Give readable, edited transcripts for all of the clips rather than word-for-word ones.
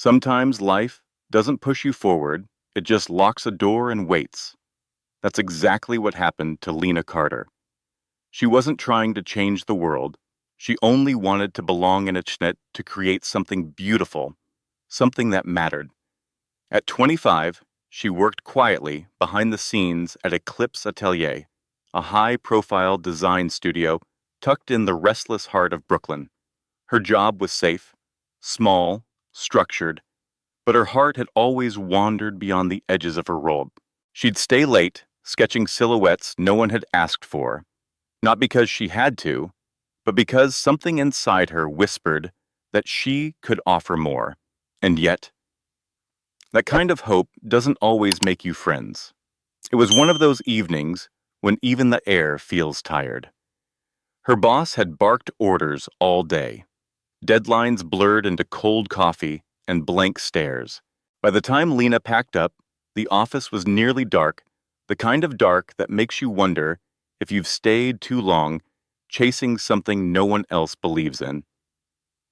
Sometimes life doesn't push you forward, it just locks a door and waits. That's exactly what happened to Lena Carter. She wasn't trying to change the world. She only wanted to belong in Ichnet to create something beautiful, something that mattered. At 25, she worked quietly behind the scenes at Eclipse Atelier, a high-profile design studio tucked in the restless heart of Brooklyn. Her job was safe, small, structured, but her heart had always wandered beyond the edges of her role. She'd stay late, sketching silhouettes no one had asked for, not because she had to, but because something inside her whispered that she could offer more. And yet, that kind of hope doesn't always make you friends. It was one of those evenings when even the air feels tired. Her boss had barked orders all day. Deadlines blurred into cold coffee and blank stares. By the time Lena packed up, the office was nearly dark, the kind of dark that makes you wonder if you've stayed too long chasing something no one else believes in.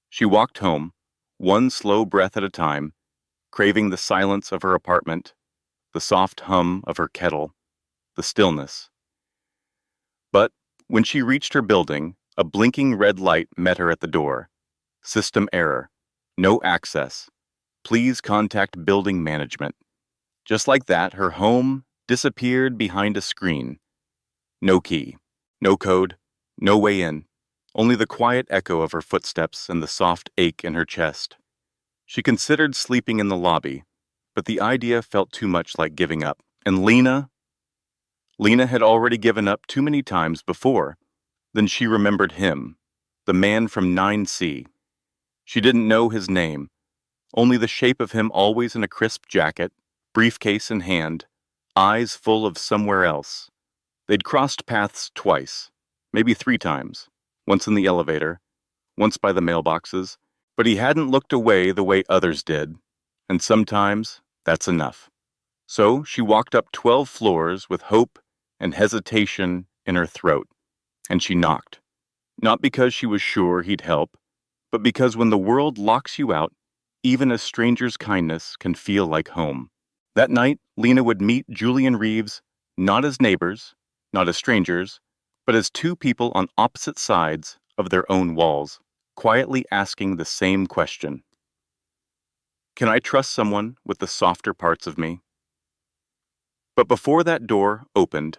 She walked home, one slow breath at a time, craving the silence of her apartment, the soft hum of her kettle, the stillness. But when she reached her building, a blinking red light met her at the door. System error. No access. Please contact building management. Just like that, her home disappeared behind a screen. No key. No code. No way in. Only the quiet echo of her footsteps and the soft ache in her chest. She considered sleeping in the lobby, but the idea felt too much like giving up. And Lena had already given up too many times before. Then she remembered him, the man from 9C. She didn't know his name, only the shape of him always in a crisp jacket, briefcase in hand, eyes full of somewhere else. They'd crossed paths twice, maybe 3 times, once in the elevator, once by the mailboxes, but he hadn't looked away the way others did, and sometimes that's enough. So she walked up 12 floors with hope and hesitation in her throat, and she knocked. Not because she was sure he'd help, but because when the world locks you out, even a stranger's kindness can feel like home. That night, Lena would meet Julian Reeves, not as neighbors, not as strangers, but as 2 people on opposite sides of their own walls, quietly asking the same question. Can I trust someone with the softer parts of me? But before that door opened,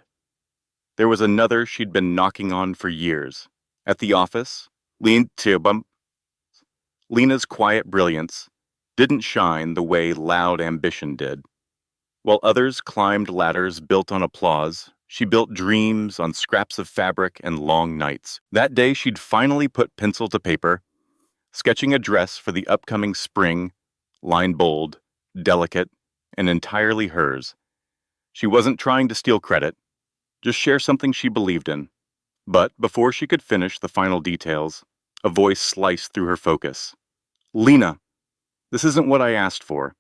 there was another she'd been knocking on for years. At the office, Lena's quiet brilliance didn't shine the way loud ambition did. While others climbed ladders built on applause, she built dreams on scraps of fabric and long nights. That day she'd finally put pencil to paper, sketching a dress for the upcoming spring, line bold, delicate, and entirely hers. She wasn't trying to steal credit, just share something she believed in. But before she could finish the final details, a voice sliced through her focus. Lena, this isn't what I asked for.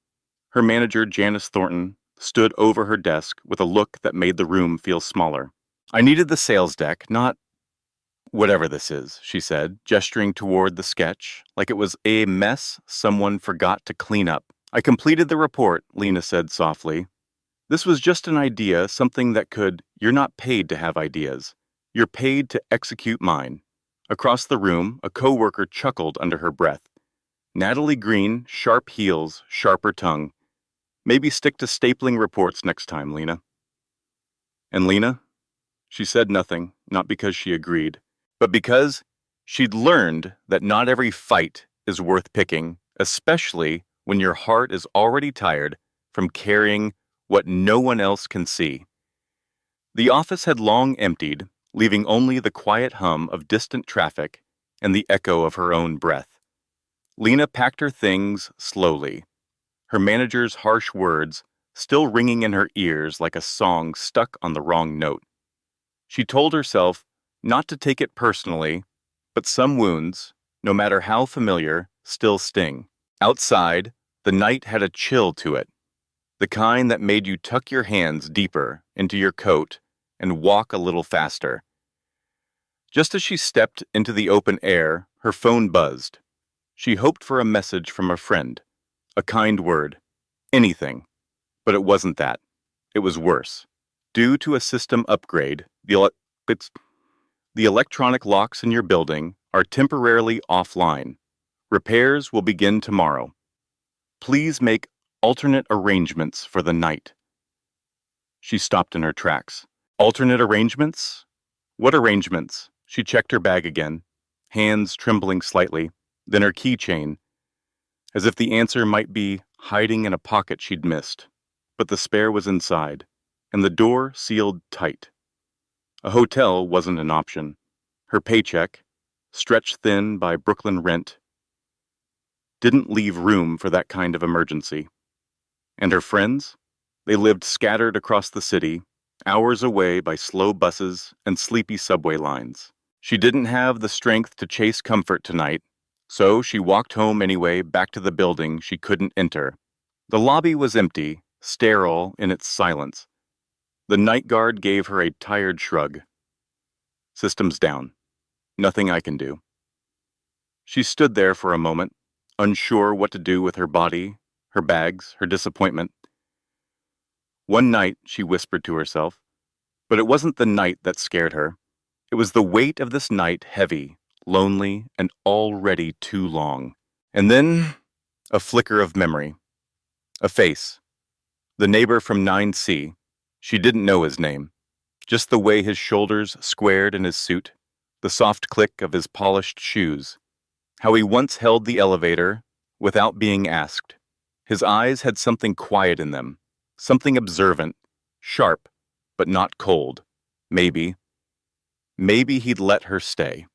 Her manager, Janice Thornton, stood over her desk with a look that made the room feel smaller. I needed the sales deck, not whatever this is, she said, gesturing toward the sketch, like it was a mess someone forgot to clean up. I completed the report, Lena said softly. This was just an idea, something that you're not paid to have ideas. You're paid to execute mine. Across the room, a coworker chuckled under her breath. Natalie Green, sharp heels, sharper tongue. Maybe stick to stapling reports next time, Lena. And Lena? She said nothing, not because she agreed, but because she'd learned that not every fight is worth picking, especially when your heart is already tired from carrying what no one else can see. The office had long emptied, leaving only the quiet hum of distant traffic and the echo of her own breath. Lena packed her things slowly, her manager's harsh words still ringing in her ears like a song stuck on the wrong note. She told herself not to take it personally, but some wounds, no matter how familiar, still sting. Outside, the night had a chill to it, the kind that made you tuck your hands deeper into your coat and walk a little faster. Just as she stepped into the open air, her phone buzzed. She hoped for a message from a friend, A kind word. Anything. But it wasn't that. It was worse. Due to a system upgrade, it's, the electronic locks in your building are temporarily offline. Repairs will begin tomorrow. Please make alternate arrangements for the night. She stopped in her tracks. Alternate arrangements? What arrangements? She checked her bag again, hands trembling slightly, then her keychain, as if the answer might be hiding in a pocket she'd missed. But the spare was inside, and the door sealed tight. A hotel wasn't an option. Her paycheck, stretched thin by Brooklyn rent, didn't leave room for that kind of emergency. And her friends? They lived scattered across the city, hours away by slow buses and sleepy subway lines. She didn't have the strength to chase comfort tonight, so she walked home anyway, back to the building she couldn't enter. The lobby was empty, sterile in its silence. The night guard gave her a tired shrug. Systems down. Nothing I can do. She stood there for a moment, unsure what to do with her body, her bags, her disappointment. One night, she whispered to herself, but it wasn't the night that scared her. It was the weight of this night, heavy, lonely, and already too long. And then, a flicker of memory. A face. The neighbor from 9C. She didn't know his name. Just the way his shoulders squared in his suit, the soft click of his polished shoes. How he once held the elevator without being asked. His eyes had something quiet in them, something observant, sharp, but not cold. Maybe he'd let her stay.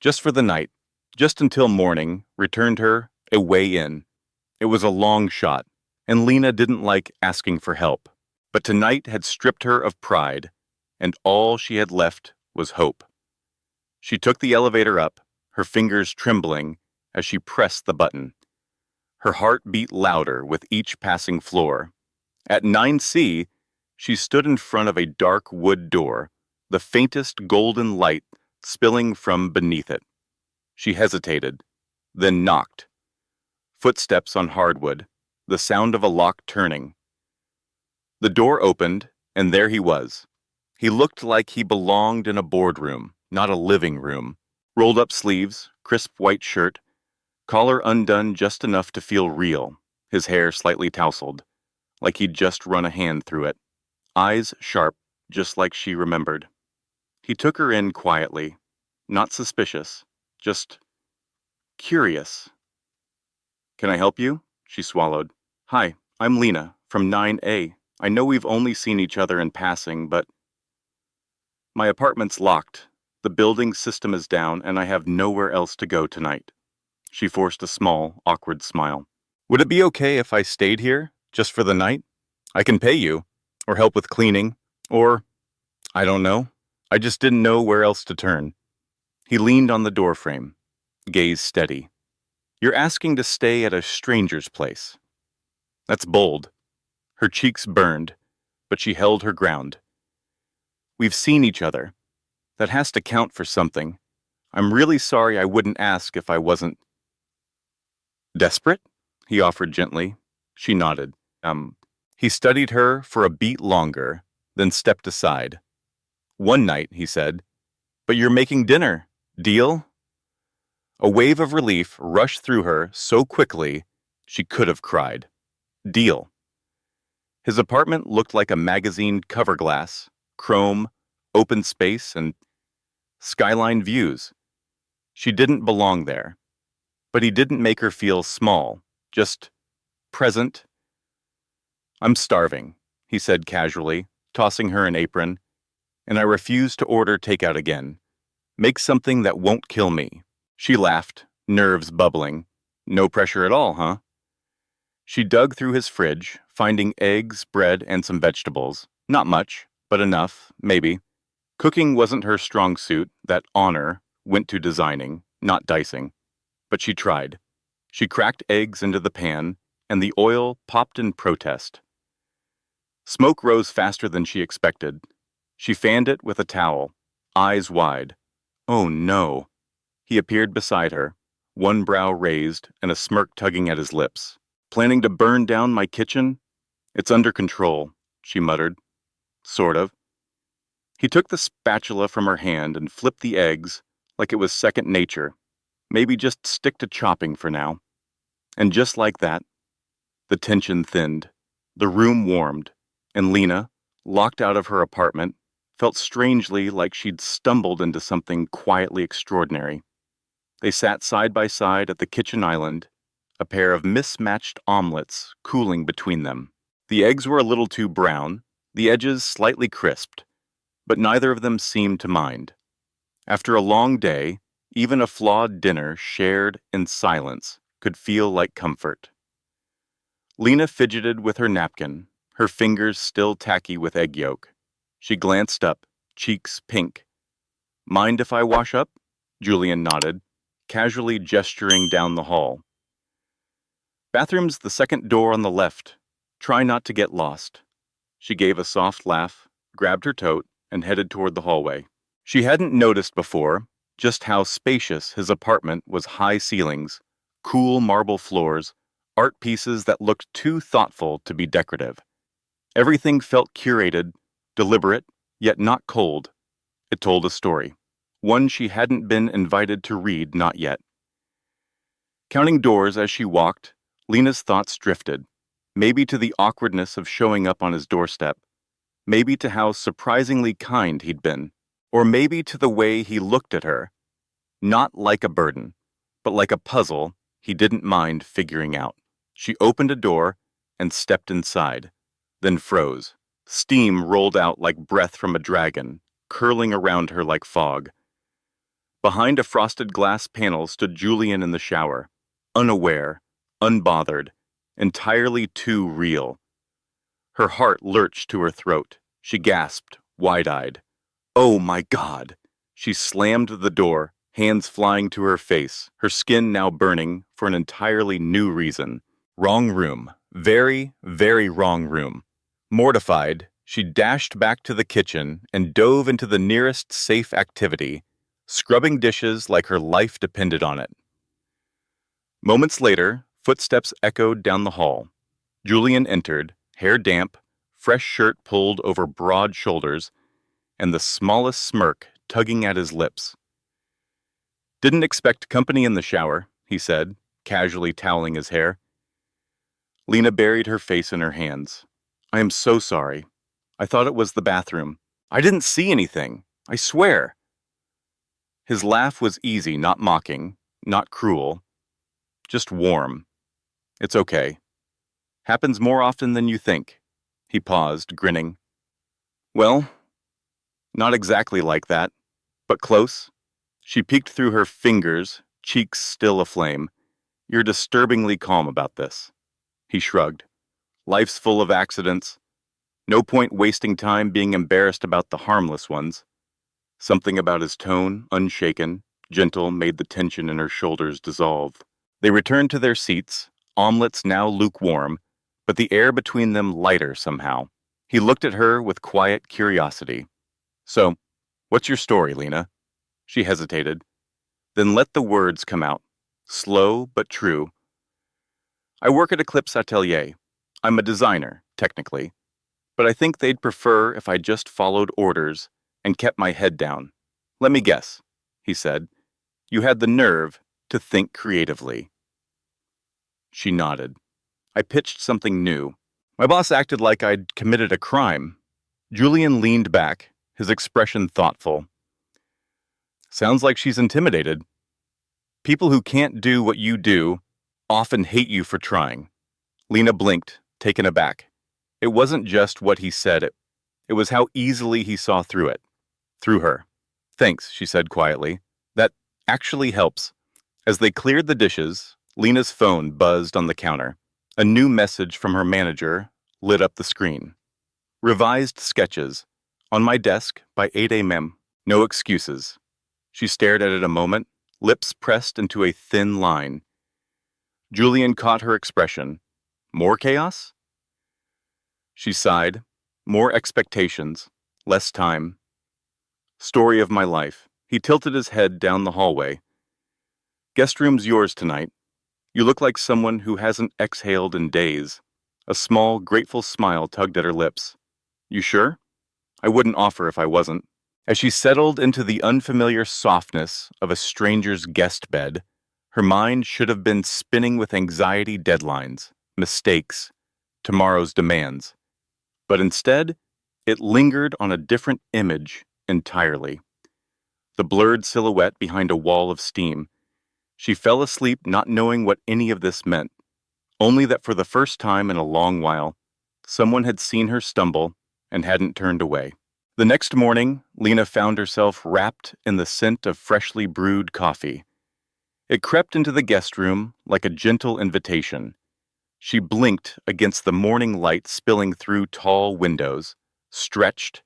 Just for the night, just until morning, returned her a way in. It was a long shot, and Lena didn't like asking for help. But tonight had stripped her of pride, and all she had left was hope. She took the elevator up, her fingers trembling as she pressed the button. Her heart beat louder with each passing floor. At 9C, she stood in front of a dark wood door, the faintest golden light spilling from beneath it. She hesitated, then knocked. Footsteps on hardwood, the sound of a lock turning. The door opened, and there he was. He looked like he belonged in a boardroom, not a living room. Rolled up sleeves, crisp white shirt, collar undone just enough to feel real, his hair slightly tousled, like he'd just run a hand through it. Eyes sharp, just like she remembered. He took her in quietly, not suspicious, just curious. "Can I help you?" She swallowed. "Hi, I'm Lena, from 9A. I know we've only seen each other in passing, but my apartment's locked. The building system is down, and I have nowhere else to go tonight." She forced a small, awkward smile. "Would it be okay if I stayed here, just for the night? I can pay you, or help with cleaning, or, I don't know. I just didn't know where else to turn." He leaned on the doorframe, gaze steady. "You're asking to stay at a stranger's place. That's bold." Her cheeks burned, but she held her ground. "We've seen each other. That has to count for something. I'm really sorry I wouldn't ask if I wasn't..." "Desperate?" he offered gently. She nodded. He studied her for a beat longer, then stepped aside. "One night," he said. "But you're making dinner. Deal?" A wave of relief rushed through her so quickly she could have cried. Deal. His apartment looked like a magazine cover glass, chrome, open space, and skyline views. She didn't belong there. But he didn't make her feel small, just present. "I'm starving," he said casually, tossing her an apron, "and I refuse to order takeout again. Make something that won't kill me." She laughed, nerves bubbling. "No pressure at all, huh?" She dug through his fridge, finding eggs, bread, and some vegetables. Not much, but enough, maybe. Cooking wasn't her strong suit. That honor went to designing, not dicing. But she tried. She cracked eggs into the pan, and the oil popped in protest. Smoke rose faster than she expected. She fanned it with a towel, eyes wide. Oh no. He appeared beside her, one brow raised and a smirk tugging at his lips. Planning to burn down my kitchen? It's under control, she muttered. Sort of. He took the spatula from her hand and flipped the eggs like it was second nature. Maybe just stick to chopping for now. And just like that, the tension thinned. The room warmed, and Lena, locked out of her apartment, felt strangely like she'd stumbled into something quietly extraordinary. They sat side by side at the kitchen island, a pair of mismatched omelets cooling between them. The eggs were a little too brown, the edges slightly crisped, but neither of them seemed to mind. After a long day, even a flawed dinner shared in silence could feel like comfort. Lena fidgeted with her napkin, her fingers still tacky with egg yolk. She glanced up, cheeks pink. Mind if I wash up? Julian nodded, casually gesturing down the hall. Bathroom's the second door on the left. Try not to get lost. She gave a soft laugh, grabbed her tote, and headed toward the hallway. She hadn't noticed before just how spacious his apartment was: high ceilings, cool marble floors, art pieces that looked too thoughtful to be decorative. Everything felt curated, deliberate, yet not cold. It told a story, one she hadn't been invited to read not yet. Counting doors as she walked, Lena's thoughts drifted, maybe to the awkwardness of showing up on his doorstep, maybe to how surprisingly kind he'd been, or maybe to the way he looked at her, not like a burden, but like a puzzle he didn't mind figuring out. She opened a door and stepped inside, then froze. Steam rolled out like breath from a dragon, curling around her like fog. Behind a frosted glass panel stood Julian in the shower, unaware, unbothered, entirely too real. Her heart lurched to her throat. She gasped, wide-eyed. Oh my God! She slammed the door, hands flying to her face, her skin now burning for an entirely new reason. Wrong room. Very, very wrong room. Mortified, she dashed back to the kitchen and dove into the nearest safe activity, scrubbing dishes like her life depended on it. Moments later, footsteps echoed down the hall. Julian entered, hair damp, fresh shirt pulled over broad shoulders, and the smallest smirk tugging at his lips. Didn't expect company in the shower, he said, casually toweling his hair. Lena buried her face in her hands. I am so sorry. I thought it was the bathroom. I didn't see anything. I swear. His laugh was easy, not mocking, not cruel, just warm. It's okay. Happens more often than you think. He paused, grinning. Well, not exactly like that, but close. She peeked through her fingers, cheeks still aflame. You're disturbingly calm about this. He shrugged. Life's full of accidents. No point wasting time being embarrassed about the harmless ones. Something about his tone, unshaken, gentle, made the tension in her shoulders dissolve. They returned to their seats, omelets now lukewarm, but the air between them lighter somehow. He looked at her with quiet curiosity. So, what's your story, Lena? She hesitated, then let the words come out, slow but true. I work at Eclipse Atelier. I'm a designer, technically, but I think they'd prefer if I just followed orders and kept my head down. Let me guess, he said. You had the nerve to think creatively. She nodded. I pitched something new. My boss acted like I'd committed a crime. Julian leaned back, his expression thoughtful. Sounds like she's intimidated. People who can't do what you do often hate you for trying. Lena blinked, taken aback. It wasn't just what he said, it was how easily he saw through it. Through her. Thanks, she said quietly. That actually helps. As they cleared the dishes, Lena's phone buzzed on the counter. A new message from her manager lit up the screen. Revised sketches. On my desk by 8 a.m. No excuses. She stared at it a moment, lips pressed into a thin line. Julian caught her expression. More chaos? She sighed. More expectations. Less time. Story of my life. He tilted his head down the hallway. Guest room's yours tonight. You look like someone who hasn't exhaled in days. A small, grateful smile tugged at her lips. You sure? I wouldn't offer if I wasn't. As she settled into the unfamiliar softness of a stranger's guest bed, her mind should have been spinning with anxiety deadlines, mistakes, tomorrow's demands. But instead, it lingered on a different image entirely. The blurred silhouette behind a wall of steam. She fell asleep not knowing what any of this meant, only that for the first time in a long while, someone had seen her stumble and hadn't turned away. The next morning, Lena found herself wrapped in the scent of freshly brewed coffee. It crept into the guest room like a gentle invitation. She blinked against the morning light spilling through tall windows, stretched,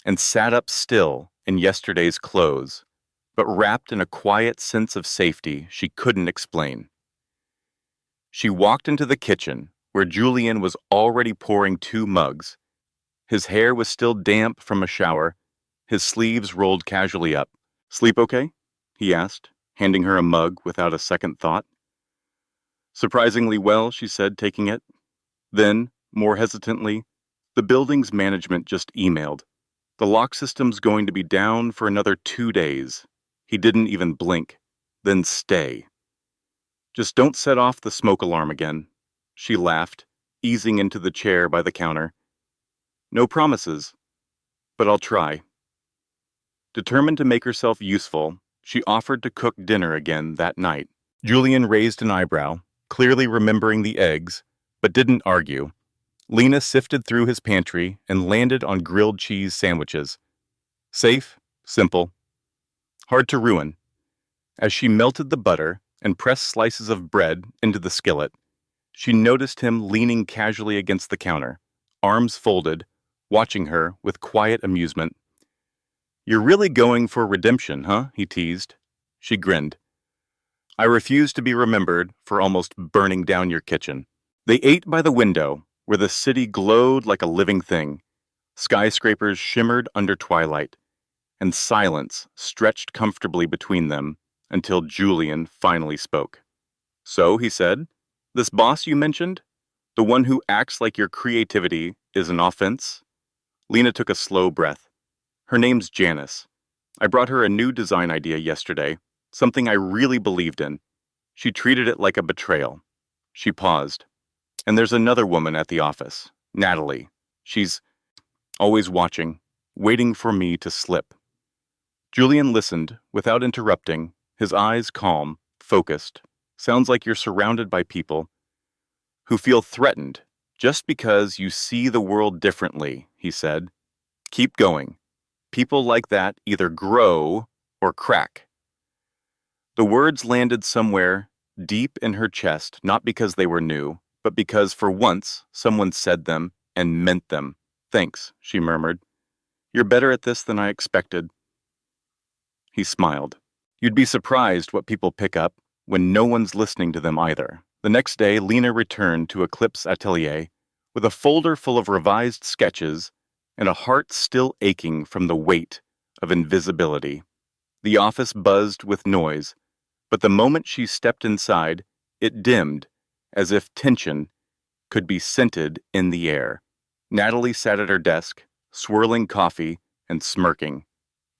and sat up still in yesterday's clothes, but wrapped in a quiet sense of safety she couldn't explain. She walked into the kitchen, where Julian was already pouring 2 mugs. His hair was still damp from a shower, his sleeves rolled casually up. Sleep okay? He asked, handing her a mug without a second thought. Surprisingly well, she said, taking it. Then, more hesitantly, the building's management just emailed. The lock system's going to be down for another 2 days. He didn't even blink. Then stay. Just don't set off the smoke alarm again. She laughed, easing into the chair by the counter. No promises, but I'll try. Determined to make herself useful, she offered to cook dinner again that night. Julian raised an eyebrow, clearly remembering the eggs, but didn't argue. Lena sifted through his pantry and landed on grilled cheese sandwiches. Safe, simple, hard to ruin. As she melted the butter and pressed slices of bread into the skillet, she noticed him leaning casually against the counter, arms folded, watching her with quiet amusement. You're really going for redemption, huh? He teased. She grinned. I refuse to be remembered for almost burning down your kitchen. They ate by the window, where the city glowed like a living thing. Skyscrapers shimmered under twilight, and silence stretched comfortably between them until Julian finally spoke. So, he said, this boss you mentioned, the one who acts like your creativity is an offense? Lena took a slow breath. Her name's Janice. I brought her a new design idea yesterday, something I really believed in. She treated it like a betrayal. She paused. And there's another woman at the office, Natalie. She's always watching, waiting for me to slip. Julian listened, without interrupting, his eyes calm, focused. Sounds like you're surrounded by people who feel threatened just because you see the world differently, he said. Keep going. People like that either grow or crack. The words landed somewhere deep in her chest, not because they were new, but because for once someone said them and meant them. Thanks, she murmured. You're better at this than I expected. He smiled. You'd be surprised what people pick up when no one's listening to them either. The next day, Lena returned to Eclipse Atelier with a folder full of revised sketches and a heart still aching from the weight of invisibility. The office buzzed with noise, but the moment she stepped inside, it dimmed, as if tension could be scented in the air. Natalie sat at her desk, swirling coffee and smirking.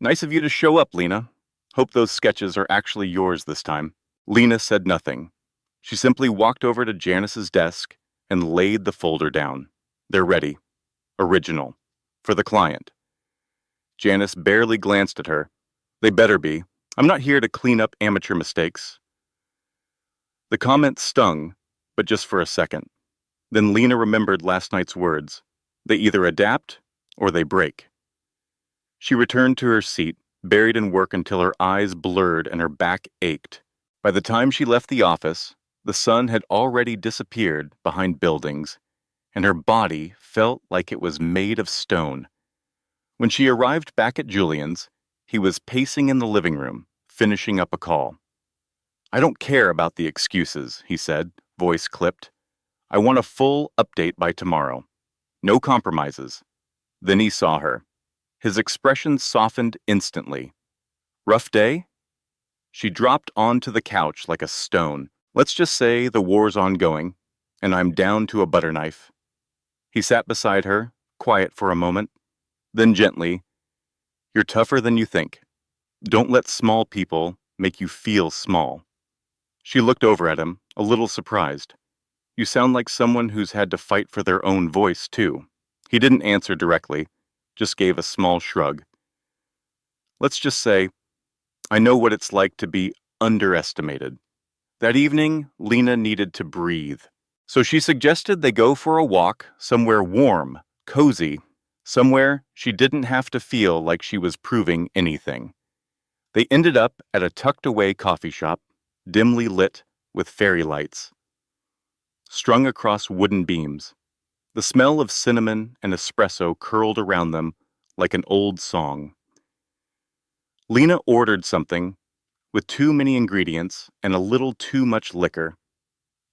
Nice of you to show up, Lena. Hope those sketches are actually yours this time. Lena said nothing. She simply walked over to Janice's desk and laid the folder down. They're ready. Original. For the client. Janice barely glanced at her. They better be. I'm not here to clean up amateur mistakes. The comment stung, but just for a second. Then Lena remembered last night's words. They either adapt or they break. She returned to her seat, buried in work until her eyes blurred and her back ached. By the time she left the office, the sun had already disappeared behind buildings, and her body felt like it was made of stone. When she arrived back at Julian's, he was pacing in the living room, finishing up a call. I don't care about the excuses, he said, voice clipped. I want a full update by tomorrow. No compromises. Then he saw her. His expression softened instantly. Rough day? She dropped onto the couch like a stone. Let's just say the war's ongoing, and I'm down to a butter knife. He sat beside her, quiet for a moment, then gently, "You're tougher than you think. Don't let small people make you feel small." She looked over at him, a little surprised. "You sound like someone who's had to fight for their own voice, too." He didn't answer directly, just gave a small shrug. "Let's just say, I know what it's like to be underestimated." That evening, Lena needed to breathe. So she suggested they go for a walk somewhere warm, cozy, somewhere she didn't have to feel like she was proving anything. They ended up at a tucked-away coffee shop, dimly lit with fairy lights, strung across wooden beams. The smell of cinnamon and espresso curled around them like an old song. Lena ordered something with too many ingredients and a little too much liquor.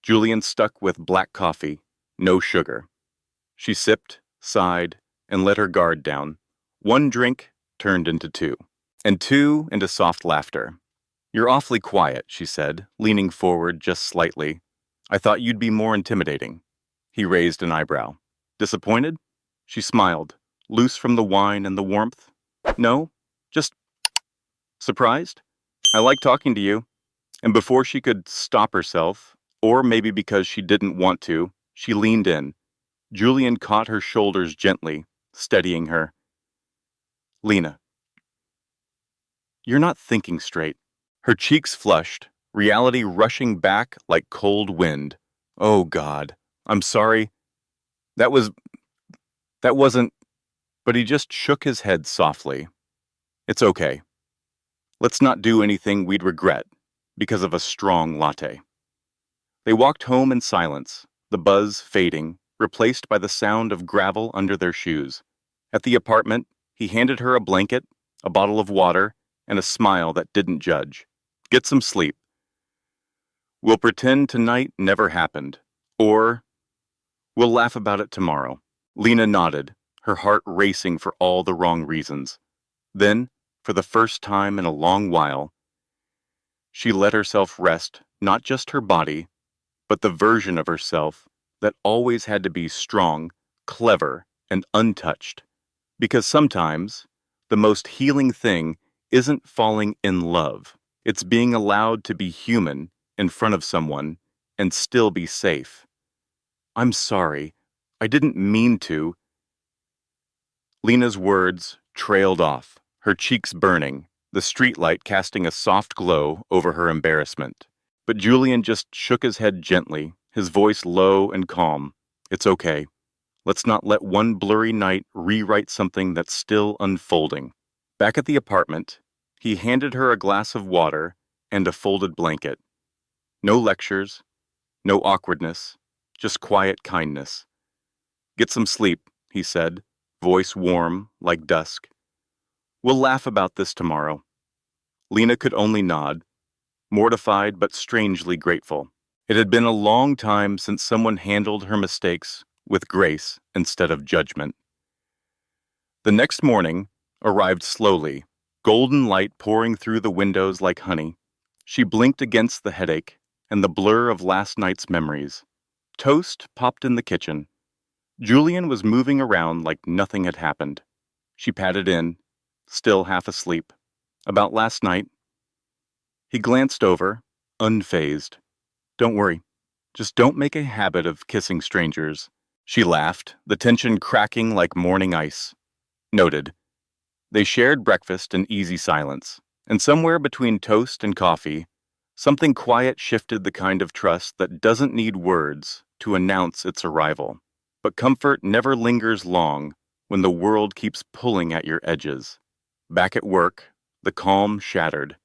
Julian stuck with black coffee, no sugar. She sipped, sighed, and let her guard down. One drink turned into two, and two into soft laughter. "You're awfully quiet," she said, leaning forward just slightly. "I thought you'd be more intimidating." He raised an eyebrow. "Disappointed?" She smiled, loose from the wine and the warmth. "No, just surprised. I like talking to you." And before she could stop herself, or maybe because she didn't want to, she leaned in. Julian caught her shoulders gently, steadying her. "Lena, you're not thinking straight." Her cheeks flushed, reality rushing back like cold wind. "Oh, God. I'm sorry. That was... that wasn't..." But he just shook his head softly. "It's okay. Let's not do anything we'd regret because of a strong latte." They walked home in silence, the buzz fading, replaced by the sound of gravel under their shoes. At the apartment, he handed her a blanket, a bottle of water, and a smile that didn't judge. "Get some sleep. We'll pretend tonight never happened. Or we'll laugh about it tomorrow." Lena nodded, her heart racing for all the wrong reasons. Then, for the first time in a long while, she let herself rest not just her body, but the version of herself that always had to be strong, clever, and untouched. Because sometimes, the most healing thing isn't falling in love. It's being allowed to be human in front of someone and still be safe. "I'm sorry. I didn't mean to." Lena's words trailed off, her cheeks burning, the streetlight casting a soft glow over her embarrassment. But Julian just shook his head gently, his voice low and calm. "It's okay. Let's not let one blurry night rewrite something that's still unfolding." Back at the apartment, he handed her a glass of water and a folded blanket. No lectures, no awkwardness, just quiet kindness. "Get some sleep," he said, voice warm like dusk. "We'll laugh about this tomorrow." Lena could only nod, mortified but strangely grateful. It had been a long time since someone handled her mistakes with grace instead of judgment. The next morning arrived slowly, golden light pouring through the windows like honey. She blinked against the headache and the blur of last night's memories. Toast popped in the kitchen. Julian was moving around like nothing had happened. She patted in, still half asleep. "About last night." He glanced over, unfazed. "Don't worry. Just don't make a habit of kissing strangers." She laughed, the tension cracking like morning ice. "Noted." They shared breakfast in easy silence, and somewhere between toast and coffee, something quiet shifted the kind of trust that doesn't need words to announce its arrival. But comfort never lingers long when the world keeps pulling at your edges. Back at work, the calm shattered.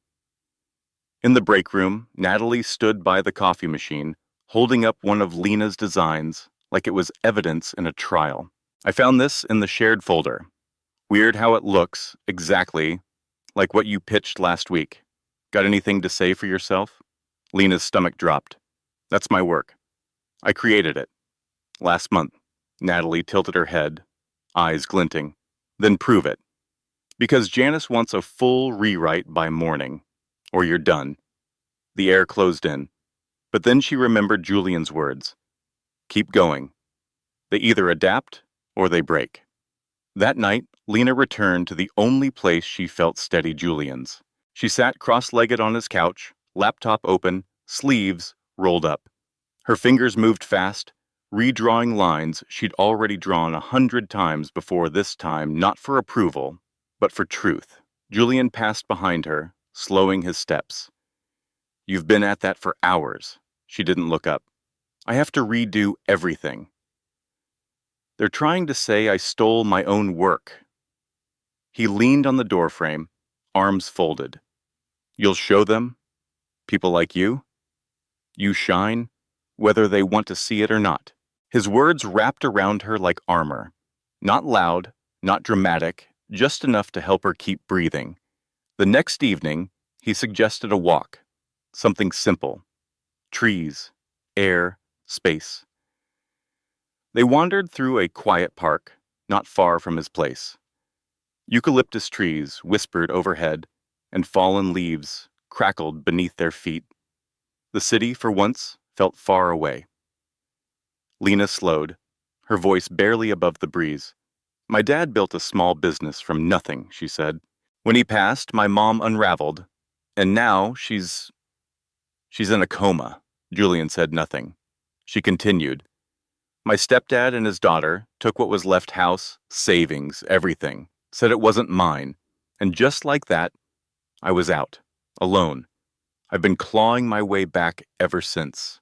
In the break room, Natalie stood by the coffee machine, holding up one of Lena's designs like it was evidence in a trial. "I found this in the shared folder. Weird how it looks exactly like what you pitched last week. Got anything to say for yourself?" Lena's stomach dropped. "That's my work. I created it. Last month." Natalie tilted her head, eyes glinting. "Then prove it. Because Janice wants a full rewrite by morning." or you're done. The air closed in. But then she remembered Julian's words. Keep going. They either adapt or they break. That night, Lena returned to the only place she felt steady Julian's. She sat cross-legged on his couch, laptop open, sleeves rolled up. Her fingers moved fast, redrawing lines she'd already drawn 100 times before, this time not for approval, but for truth. Julian passed behind her, slowing his steps. You've been at that for hours. She didn't look up. I have to redo everything. They're trying to say I stole my own work. He leaned on the doorframe, arms folded. You'll show them? People like you? You shine, whether they want to see it or not. His words wrapped around her like armor. Not loud, not dramatic, just enough to help her keep breathing. The next evening, he suggested a walk. Something simple. Trees, air, space. They wandered through a quiet park, not far from his place. Eucalyptus trees whispered overhead, and fallen leaves crackled beneath their feet. The city, for once, felt far away. Lena slowed, her voice barely above the breeze. My dad built a small business from nothing, she said. When he passed, my mom unraveled, and now she's in a coma. Julian said nothing. She continued. My stepdad and his daughter took what was left, house, savings, everything, said it wasn't mine, and just like that, I was out, alone. I've been clawing my way back ever since.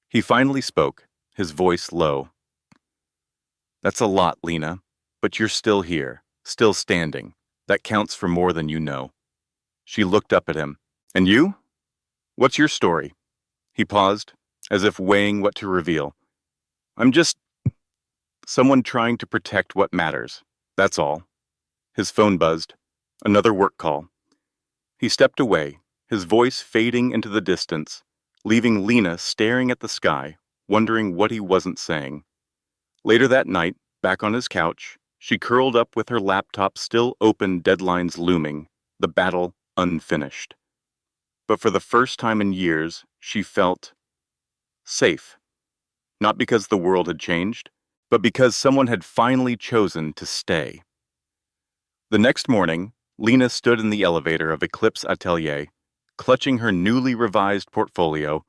He finally spoke, his voice low. That's a lot, Lena, but you're still here, still standing. That counts for more than you know. She looked up at him. And you? What's your story? He paused, as if weighing what to reveal. I'm just someone trying to protect what matters. That's all. His phone buzzed. Another work call. He stepped away, his voice fading into the distance, leaving Lena staring at the sky, wondering what he wasn't saying. Later that night, back on his couch, she curled up with her laptop still open, deadlines looming, the battle unfinished. But for the first time in years, she felt safe. Not because the world had changed, but because someone had finally chosen to stay. The next morning, Lena stood in the elevator of Eclipse Atelier, clutching her newly revised portfolio,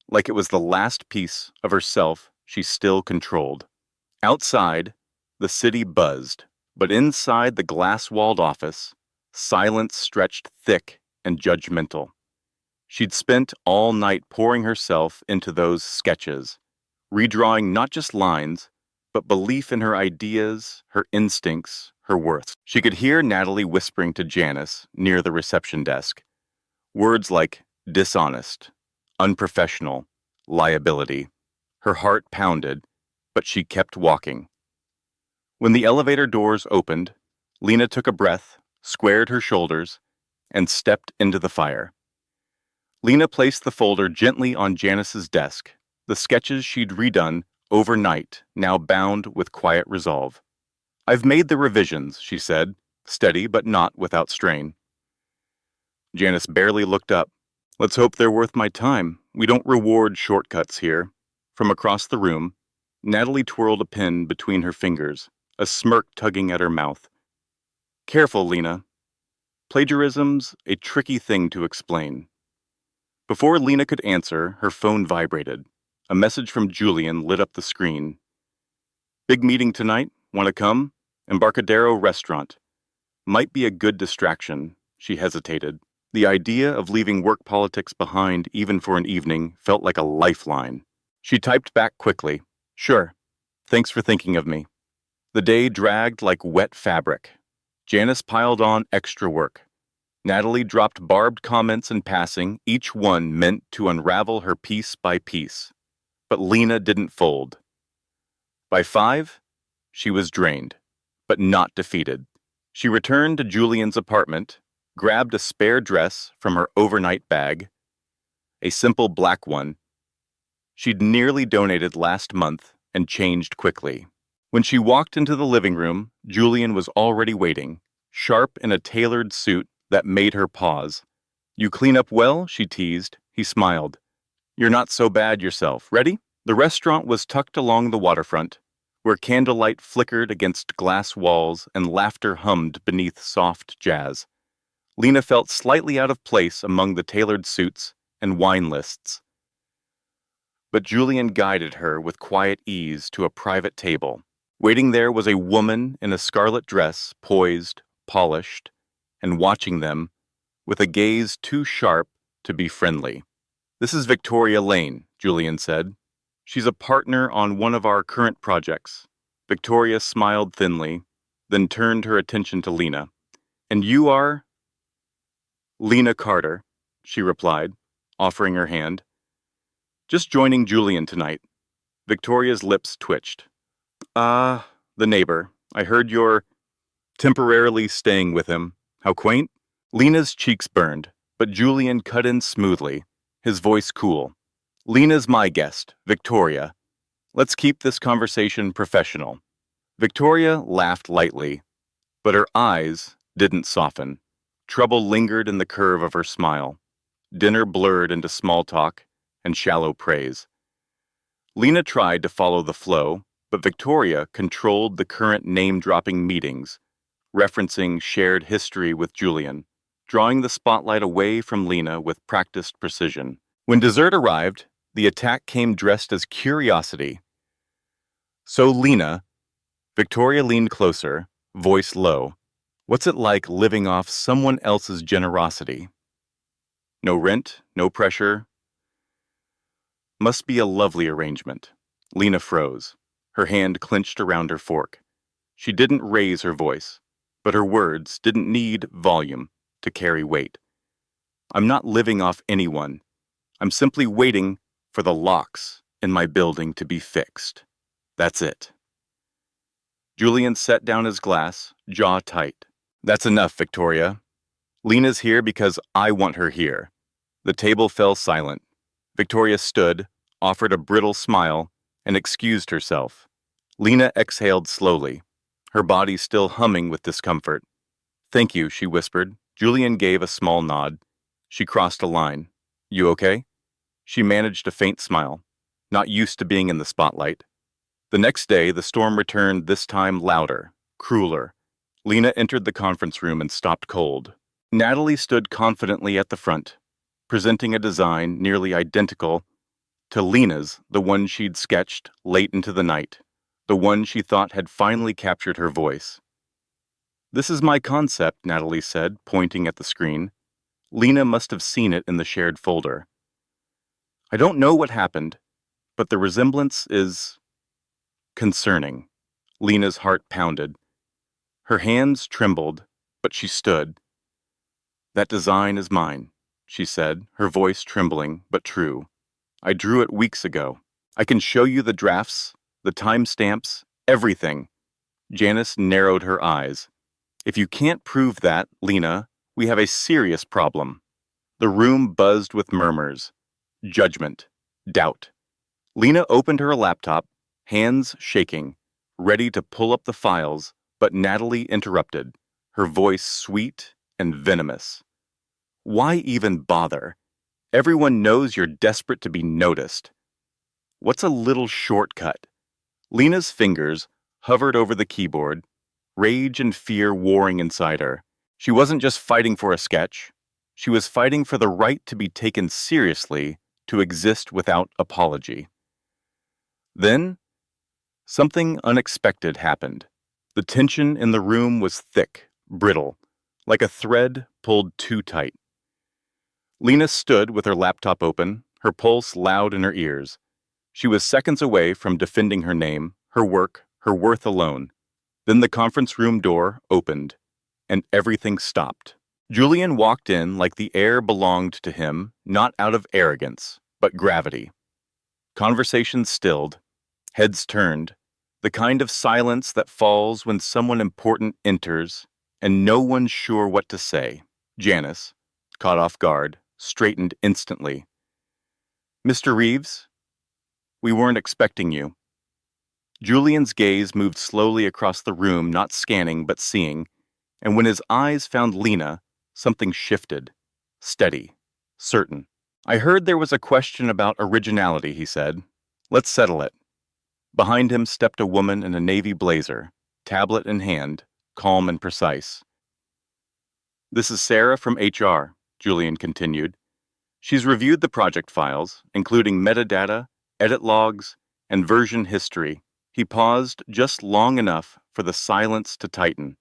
like it was the last piece of herself she still controlled. Outside, the city buzzed, but inside the glass-walled office, silence stretched thick and judgmental. She'd spent all night pouring herself into those sketches, redrawing not just lines, but belief in her ideas, her instincts, her worth. She could hear Natalie whispering to Janice near the reception desk. Words like dishonest, unprofessional, liability. Her heart pounded, but she kept walking. When the elevator doors opened, Lena took a breath, squared her shoulders, and stepped into the fire. Lena placed the folder gently on Janice's desk, the sketches she'd redone overnight, now bound with quiet resolve. I've made the revisions, she said, steady but not without strain. Janice barely looked up. Let's hope they're worth my time. We don't reward shortcuts here. From across the room, Natalie twirled a pen between her fingers, a smirk tugging at her mouth. Careful, Lena. Plagiarism's a tricky thing to explain. Before Lena could answer, her phone vibrated. A message from Julian lit up the screen. Big meeting tonight. Want to come? Embarcadero Restaurant. Might be a good distraction, she hesitated. The idea of leaving work politics behind even for an evening felt like a lifeline. She typed back quickly. Sure. Thanks for thinking of me. The day dragged like wet fabric. Janice piled on extra work. Natalie dropped barbed comments in passing, each one meant to unravel her piece by piece. But Lena didn't fold. By 5, she was drained, but not defeated. She returned to Julian's apartment, grabbed a spare dress from her overnight bag, a simple black one. She'd nearly donated last month and changed quickly. When she walked into the living room, Julian was already waiting, sharp in a tailored suit that made her pause. You clean up well? She teased. He smiled. You're not so bad yourself. Ready? The restaurant was tucked along the waterfront, where candlelight flickered against glass walls and laughter hummed beneath soft jazz. Lena felt slightly out of place among the tailored suits and wine lists. But Julian guided her with quiet ease to a private table. Waiting there was a woman in a scarlet dress, poised, polished, and watching them with a gaze too sharp to be friendly. This is Victoria Lane, Julian said. She's a partner on one of our current projects. Victoria smiled thinly, then turned her attention to Lena. And you are? Lena Carter, she replied, offering her hand. Just joining Julian tonight. Victoria's lips twitched. The neighbor. I heard you're temporarily staying with him. How quaint. Lena's cheeks burned, but Julian cut in smoothly, his voice cool. Lena's my guest, Victoria. Let's keep this conversation professional. Victoria laughed lightly, but her eyes didn't soften. Trouble lingered in the curve of her smile. Dinner blurred into small talk and shallow praise. Lena tried to follow the flow, but Victoria controlled the current name-dropping meetings, referencing shared history with Julian, drawing the spotlight away from Lena with practiced precision. When dessert arrived, the attack came dressed as curiosity. So Lena, Victoria leaned closer, voice low. What's it like living off someone else's generosity? No rent, no pressure. Must be a lovely arrangement. Lena froze, her hand clenched around her fork. She didn't raise her voice, but her words didn't need volume to carry weight. I'm not living off anyone. I'm simply waiting for the locks in my building to be fixed. That's it. Julian set down his glass, jaw tight. That's enough, Victoria. Lena's here because I want her here. The table fell silent. Victoria stood, offered a brittle smile, and excused herself. Lena exhaled slowly, her body still humming with discomfort. Thank you, she whispered. Julian gave a small nod. She crossed a line. You okay? She managed a faint smile, not used to being in the spotlight. The next day, the storm returned, this time louder, crueler. Lena entered the conference room and stopped cold. Natalie stood confidently at the front, presenting a design nearly identical to Lena's, the one she'd sketched late into the night, the one she thought had finally captured her voice. This is my concept, Natalie said, pointing at the screen. Lena must have seen it in the shared folder. I don't know what happened, but the resemblance is concerning. Lena's heart pounded. Her hands trembled, but she stood. That design is mine, she said, her voice trembling, but true. I drew it weeks ago. I can show you the drafts, the timestamps, everything. Janice narrowed her eyes. If you can't prove that, Lena, we have a serious problem. The room buzzed with murmurs, judgment, doubt. Lena opened her laptop, hands shaking, ready to pull up the files, but Natalie interrupted, her voice sweet and venomous. Why even bother? Everyone knows you're desperate to be noticed. What's a little shortcut? Lena's fingers hovered over the keyboard, rage and fear warring inside her. She wasn't just fighting for a sketch. She was fighting for the right to be taken seriously, to exist without apology. Then, something unexpected happened. The tension in the room was thick, brittle, like a thread pulled too tight. Lena stood with her laptop open, her pulse loud in her ears. She was seconds away from defending her name, her work, her worth alone. Then the conference room door opened, and everything stopped. Julian walked in like the air belonged to him, not out of arrogance, but gravity. Conversations stilled, heads turned, the kind of silence that falls when someone important enters, and no one's sure what to say. Janice, caught off guard, straightened instantly. Mr. Reeves, we weren't expecting you. Julian's gaze moved slowly across the room, not scanning but seeing, and when his eyes found Lena, something shifted. steady, certain. I heard there was a question about originality, he said. Let's settle it. Behind him stepped a woman in a navy blazer, tablet in hand, calm and precise. This is Sarah from HR, Julian continued. She's reviewed the project files, including metadata, edit logs, and version history. He paused just long enough for the silence to tighten.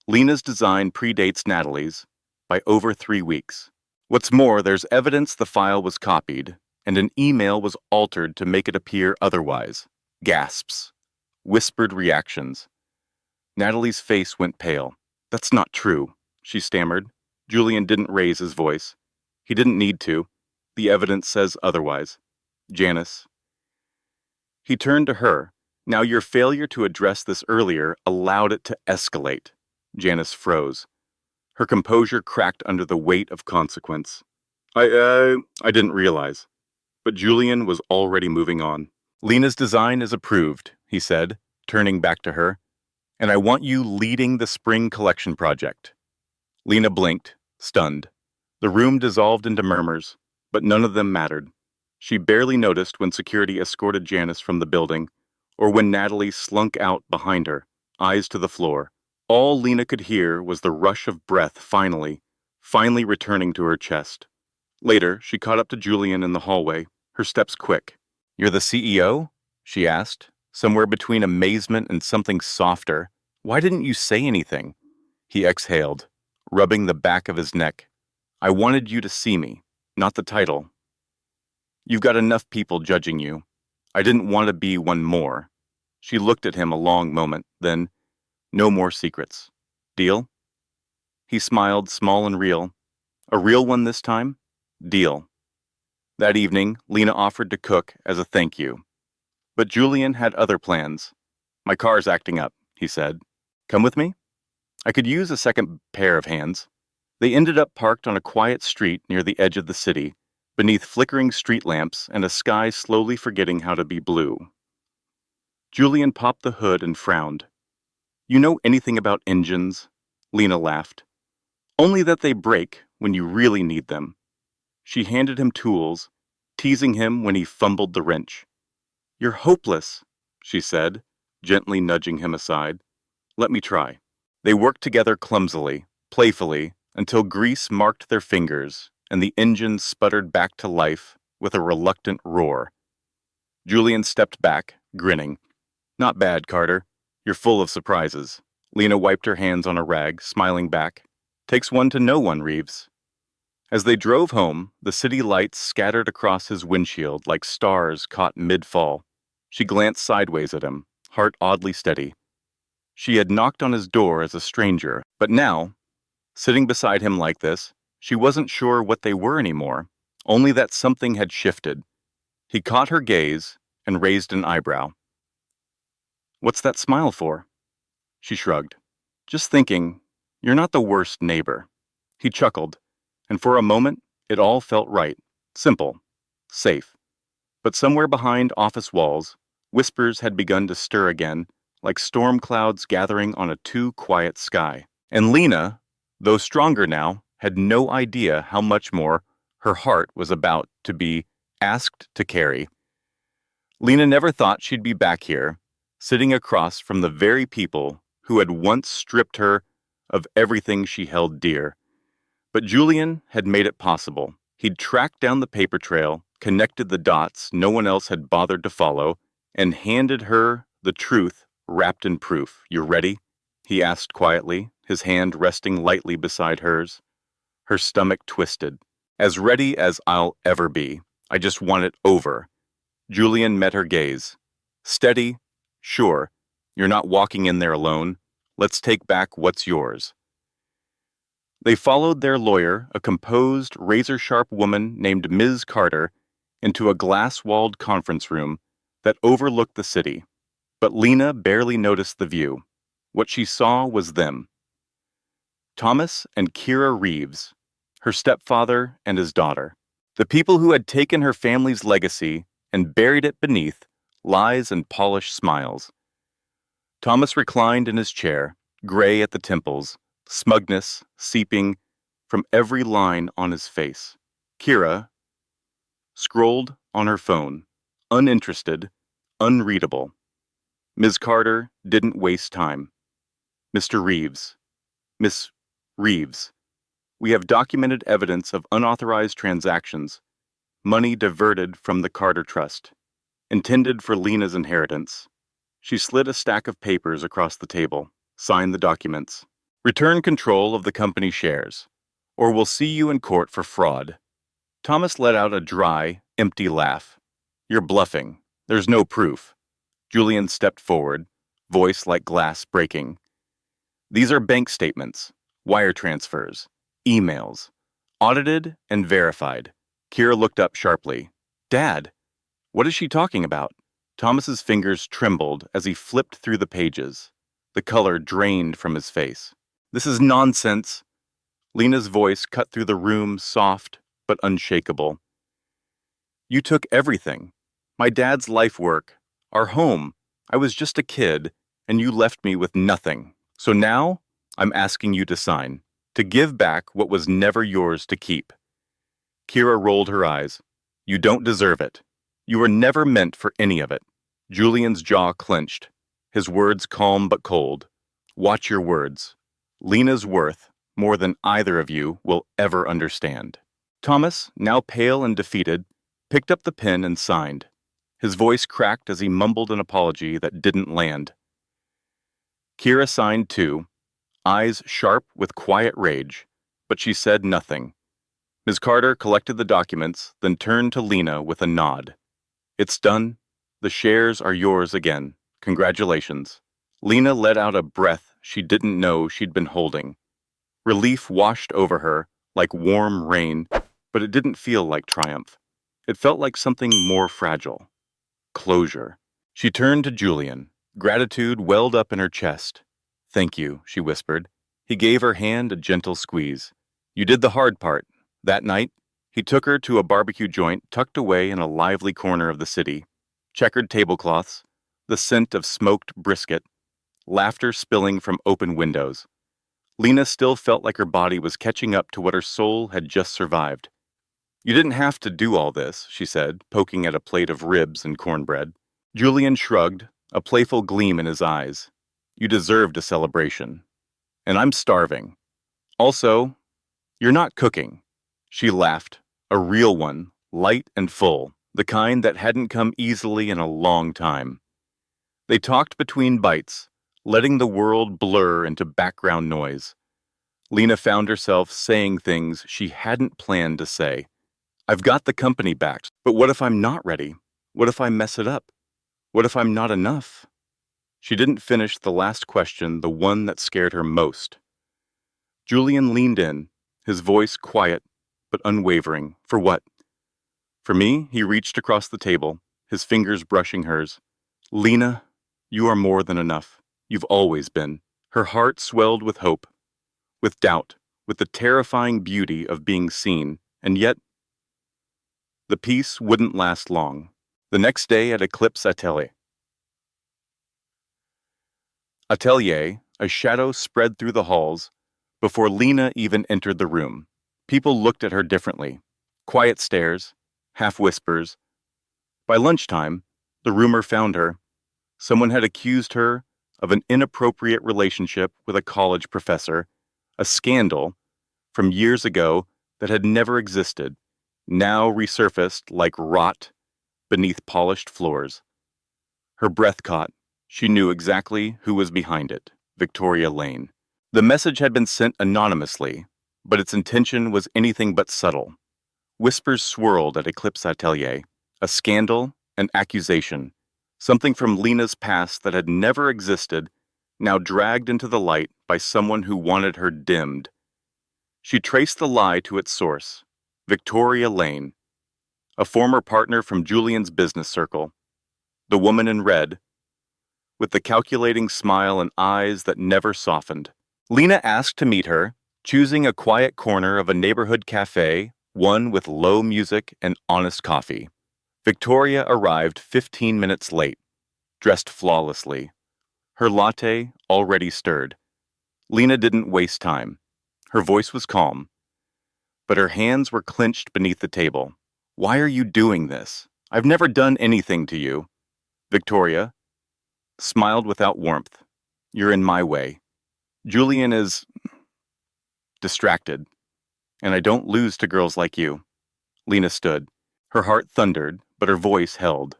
Lena's design predates Natalie's by over 3 weeks. What's more, there's evidence the file was copied, and an email was altered to make it appear otherwise. Gasps. Whispered reactions. Natalie's face went pale. That's not true, she stammered. Julian didn't raise his voice. He didn't need to. The evidence says otherwise. Janice. He turned to her. Now your failure to address this earlier allowed it to escalate. Janice froze. Her composure cracked under the weight of consequence. I didn't realize. But Julian was already moving on. Lena's design is approved, he said, turning back to her. And I want you leading the spring collection project. Lena blinked, stunned. The room dissolved into murmurs, but none of them mattered. She barely noticed when security escorted Janice from the building, or when Natalie slunk out behind her, eyes to the floor. All Lena could hear was the rush of breath finally returning to her chest. Later, she caught up to Julian in the hallway, her steps quick. You're the CEO? She asked, somewhere between amazement and something softer. Why didn't you say anything? He exhaled, rubbing the back of his neck. I wanted you to see me, not the title. You've got enough people judging you. I didn't want to be one more. She looked at him a long moment, then, no more secrets. Deal? He smiled, small and real. A real one this time? Deal. That evening, Lena offered to cook as a thank you. But Julian had other plans. My car's acting up, he said. Come with me? I could use a second pair of hands. They ended up parked on a quiet street near the edge of the city, beneath flickering street lamps and a sky slowly forgetting how to be blue. Julian popped the hood and frowned. You know anything about engines? Lena laughed. Only that they break when you really need them. She handed him tools, teasing him when he fumbled the wrench. You're hopeless, she said, gently nudging him aside. Let me try. They worked together clumsily, playfully, until grease marked their fingers and the engine sputtered back to life with a reluctant roar. Julian stepped back, grinning. Not bad, Carter. You're full of surprises. Lena wiped her hands on a rag, smiling back. Takes one to know one, Reeves. As they drove home, the city lights scattered across his windshield like stars caught mid-fall. She glanced sideways at him, heart oddly steady. She had knocked on his door as a stranger, but now, sitting beside him like this, she wasn't sure what they were anymore, only that something had shifted. He caught her gaze and raised an eyebrow. What's that smile for? She shrugged. Just thinking, you're not the worst neighbor. He chuckled, and for a moment, it all felt right, simple, safe. But somewhere behind office walls, whispers had begun to stir again, like storm clouds gathering on a too quiet sky. And Lena, though stronger now, had no idea how much more her heart was about to be asked to carry. Lena never thought she'd be back here, sitting across from the very people who had once stripped her of everything she held dear. But Julian had made it possible. He'd tracked down the paper trail, connected the dots no one else had bothered to follow, and handed her the truth wrapped in proof. You ready? He asked quietly, his hand resting lightly beside hers. Her stomach twisted. As ready as I'll ever be. I just want it over. Julian met her gaze. Steady? Sure. You're not walking in there alone. Let's take back what's yours. They followed their lawyer, a composed, razor-sharp woman named Ms. Carter, into a glass-walled conference room that overlooked the city. But Lena barely noticed the view. What she saw was them. Thomas and Kira Reeves, her stepfather and his daughter. The people who had taken her family's legacy and buried it beneath lies and polished smiles. Thomas reclined in his chair, gray at the temples, smugness seeping from every line on his face. Kira scrolled on her phone, uninterested, unreadable. Ms. Carter didn't waste time. Mr. Reeves. Miss Reeves. We have documented evidence of unauthorized transactions, money diverted from the Carter Trust, intended for Lena's inheritance. She slid a stack of papers across the table, signed the documents. Return control of the company shares, or we'll see you in court for fraud. Thomas let out a dry, empty laugh. You're bluffing. There's no proof. Julian stepped forward, voice like glass breaking. These are bank statements, wire transfers, emails, audited and verified. Kira looked up sharply. Dad, what is she talking about? Thomas's fingers trembled as he flipped through the pages. The color drained from his face. This is nonsense. Lena's voice cut through the room, soft but unshakable. You took everything. My dad's life work, our home. I was just a kid, and you left me with nothing. So now, I'm asking you to sign, to give back what was never yours to keep. Kira rolled her eyes. You don't deserve it. You were never meant for any of it. Julian's jaw clenched, his words calm but cold. Watch your words. Lena's worth, more than either of you will ever understand. Thomas, now pale and defeated, picked up the pen and signed. His voice cracked as he mumbled an apology that didn't land. Kira signed too, eyes sharp with quiet rage, but she said nothing. Ms. Carter collected the documents, then turned to Lena with a nod. It's done. The shares are yours again. Congratulations. Lena let out a breath she didn't know she'd been holding. Relief washed over her, like warm rain, but it didn't feel like triumph. It felt like something more fragile. Closure. She turned to Julian. Gratitude welled up in her chest. Thank you, she whispered. He gave her hand a gentle squeeze. You did the hard part. That night, he took her to a barbecue joint tucked away in a lively corner of the city. Checkered tablecloths, the scent of smoked brisket, laughter spilling from open windows. Lena still felt like her body was catching up to what her soul had just survived. You didn't have to do all this, she said, poking at a plate of ribs and cornbread. Julian shrugged, a playful gleam in his eyes. You deserved a celebration. And I'm starving. Also, you're not cooking. She laughed, a real one, light and full, the kind that hadn't come easily in a long time. They talked between bites, letting the world blur into background noise. Lena found herself saying things she hadn't planned to say. I've got the company back, but what if I'm not ready? What if I mess it up? What if I'm not enough? She didn't finish the last question, the one that scared her most. Julian leaned in, his voice quiet but unwavering. For what? For me, he reached across the table, his fingers brushing hers. Lena, you are more than enough. You've always been. Her heart swelled with hope, with doubt, with the terrifying beauty of being seen, and yet the peace wouldn't last long. The next day at Eclipse Atelier, a shadow spread through the halls before Lena even entered the room. People looked at her differently. Quiet stares, half whispers. By lunchtime, the rumor found her. Someone had accused her of an inappropriate relationship with a college professor, a scandal from years ago that had never existed, now resurfaced like rot beneath polished floors. Her breath caught. She knew exactly who was behind it, Victoria Lane. The message had been sent anonymously, but its intention was anything but subtle. Whispers swirled at Eclipse Atelier, a scandal, an accusation, something from Lena's past that had never existed, now dragged into the light by someone who wanted her dimmed. She traced the lie to its source, Victoria Lane, a former partner from Julian's business circle, the woman in red, with the calculating smile and eyes that never softened. Lena asked to meet her, choosing a quiet corner of a neighborhood cafe, one with low music and honest coffee. Victoria arrived 15 minutes late, dressed flawlessly, her latte already stirred. Lena didn't waste time. Her voice was calm. but her hands were clenched beneath the table. Why are you doing this? I've never done anything to you. Victoria smiled without warmth. You're in my way. Julian is distracted, and I don't lose to girls like you. Lena stood. Her heart thundered, but her voice held.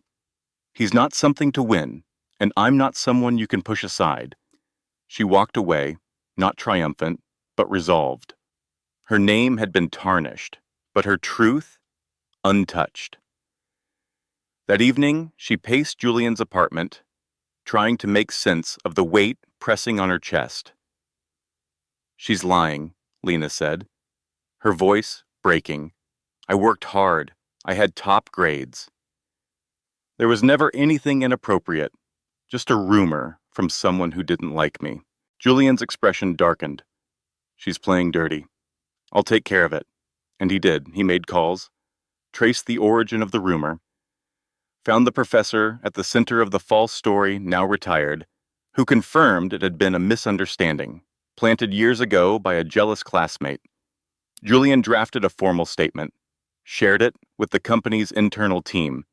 He's not something to win, and I'm not someone you can push aside. She walked away, not triumphant, but resolved. Her name had been tarnished, but her truth untouched. That evening, she paced Julian's apartment, trying to make sense of the weight pressing on her chest. She's lying, Lena said, her voice breaking. I worked hard. I had top grades. There was never anything inappropriate, just a rumor from someone who didn't like me. Julian's expression darkened. She's playing dirty. I'll take care of it. And he did. He made calls, traced the origin of the rumor, found the professor at the center of the false story, now retired, who confirmed it had been a misunderstanding, planted years ago by a jealous classmate. Julian drafted a formal statement, shared it with the company's internal team,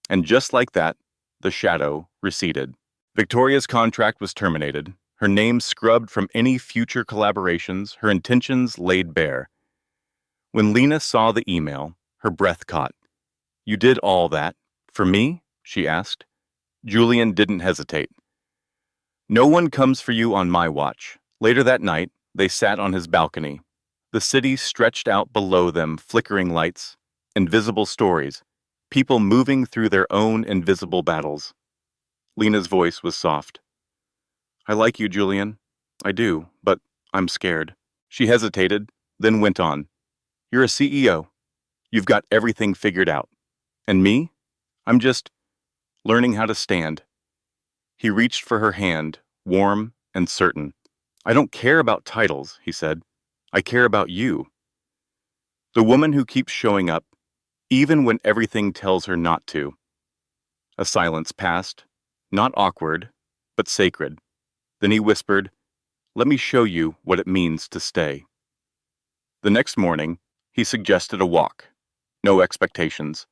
and just like that, the shadow receded. Victoria's contract was terminated, her name scrubbed from any future collaborations, her intentions laid bare. When Lena saw the email, her breath caught. You did all that? For me? She asked. Julian didn't hesitate. No one comes for you on my watch. Later that night, they sat on his balcony. The city stretched out below them, flickering lights, invisible stories, people moving through their own invisible battles. Lena's voice was soft. I like you, Julian. I do, but I'm scared. She hesitated, then went on. You're a CEO. You've got everything figured out. And me? I'm just learning how to stand. He reached for her hand, warm and certain. I don't care about titles, he said. I care about you. The woman who keeps showing up, even when everything tells her not to. A silence passed, not awkward, but sacred. Then he whispered, Let me show you what it means to stay. The next morning, he suggested a walk. No expectations.